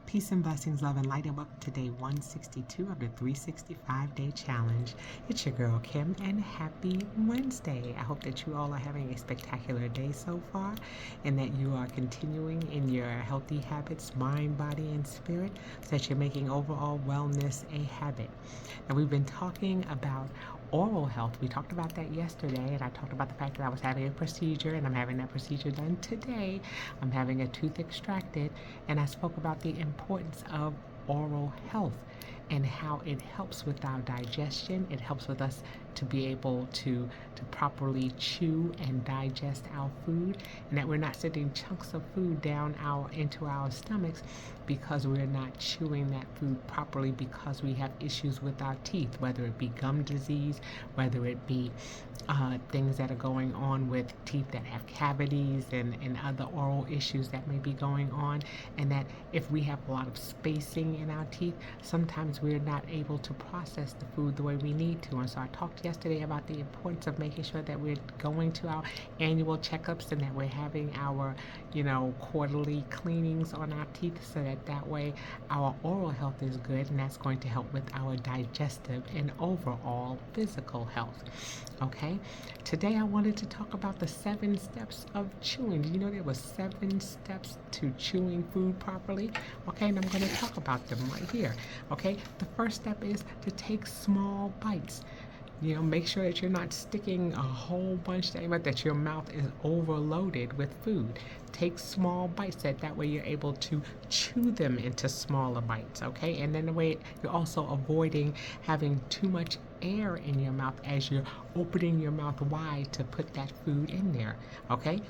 Peace and blessings, love and light, and welcome to day 162 of the 365-day challenge. It's your girl Kim, and happy Wednesday. I hope that you all are having a spectacular day so far, and that you are continuing in your healthy habits, mind, body, and spirit, so that you're making overall wellness a habit. And we've been talking about oral health. We talked about that yesterday, and I talked about the fact that I was having a procedure, and I'm having that procedure done today. I'm having a tooth extracted, and I spoke about the importance of oral health and how it helps with our digestion. It helps with us to be able to properly chew and digest our food, and that we're not sending chunks of food down into our stomachs because we're not chewing that food properly, because we have issues with our teeth, whether it be gum disease, whether it be things that are going on with teeth that have cavities, and other oral issues that may be going on. And that if we have a lot of spacing in our teeth, sometimes we're not able to process the food the way we need to. And so I talked yesterday about the importance of making sure that we're going to our annual checkups, and that we're having our quarterly cleanings on our teeth, so that way our oral health is good, and that's going to help with our digestive and overall physical health. Okay, today I wanted to talk about the 7 steps of chewing. Did you know there were 7 steps to chewing food properly? Okay, and I'm going to talk about them right here. Okay, the first step is to take small bites. Make sure that you're not sticking a whole bunch there, but that your mouth is overloaded with food. Take small bites, that way you're able to chew them into smaller bites, okay? And then the way you're also avoiding having too much air in your mouth as you're opening your mouth wide to put that food in there, okay?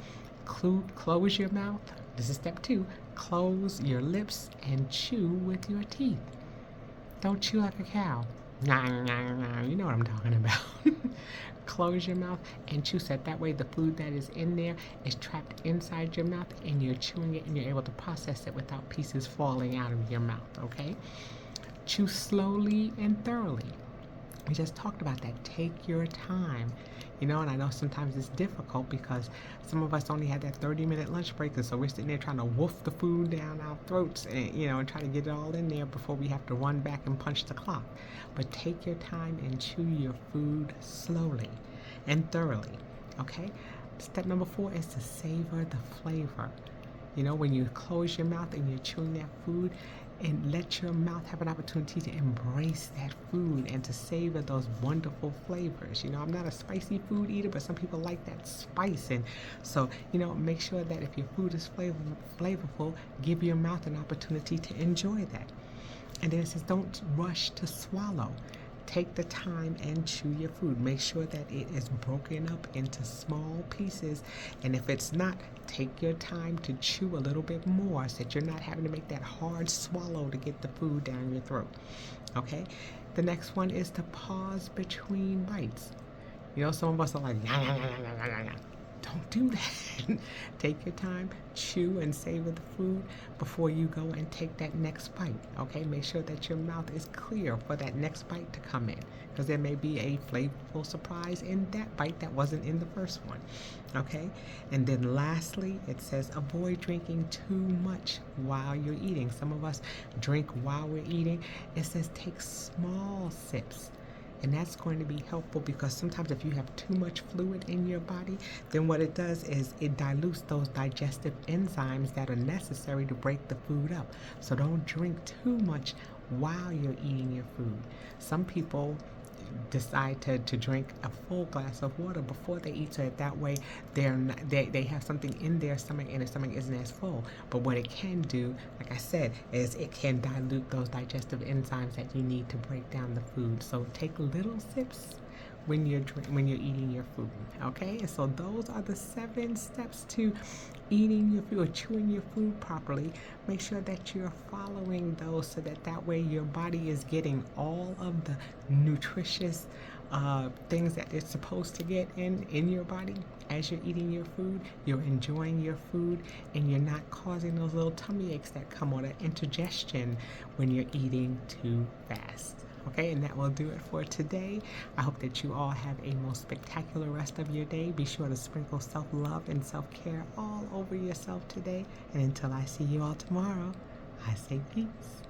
Close your mouth. This is step 2. Close your lips and chew with your teeth. Don't chew like a cow. You know what I'm talking about. Close your mouth and chew, so that way the food that is in there is trapped inside your mouth, and you're chewing it and you're able to process it without pieces falling out of your mouth, okay? Chew slowly and thoroughly. We just talked about that. Take your time. And I know sometimes it's difficult because some of us only had that 30-minute lunch break, and so we're sitting there trying to wolf the food down our throats, and try to get it all in there before we have to run back and punch the clock. But take your time and chew your food slowly and thoroughly, okay? Step number 4 is to savor the flavor. When you close your mouth and you're chewing that food, and let your mouth have an opportunity to embrace that food and to savor those wonderful flavors. I'm not a spicy food eater, but some people like that spice. And so, make sure that if your food is flavorful, give your mouth an opportunity to enjoy that. And then it says, don't rush to swallow. Take the time and chew your food. Make sure that it is broken up into small pieces. And if it's not, take your time to chew a little bit more, so that you're not having to make that hard swallow to get the food down your throat. Okay? The next one is to pause between bites. Some of us are like, don't do that. Take your time, chew and savor the food before you go and take that next bite, okay? Make sure that your mouth is clear for that next bite to come in, because there may be a flavorful surprise in that bite that wasn't in the first one, okay? And then lastly, it says avoid drinking too much while you're eating. Some of us drink while we're eating. It says take small sips. And that's going to be helpful, because sometimes if you have too much fluid in your body, then what it does is it dilutes those digestive enzymes that are necessary to break the food up. So don't drink too much while you're eating your food. Some people decide to drink a full glass of water before they eat, so that way they have something in their stomach and their stomach isn't as full. But what it can do, like I said, is it can dilute those digestive enzymes that you need to break down the food. So take little sips when you're eating your food, okay? And so those are the 7 steps to eating your food or chewing your food properly. Make sure that you're following those, so that way your body is getting all of the nutritious things that it's supposed to get in your body as you're eating your food. You're enjoying your food, and you're not causing those little tummy aches that come with indigestion when you're eating too fast. Okay, and that will do it for today. I hope that you all have a most spectacular rest of your day. Be sure to sprinkle self-love and self-care all over yourself today. And until I see you all tomorrow, I say peace.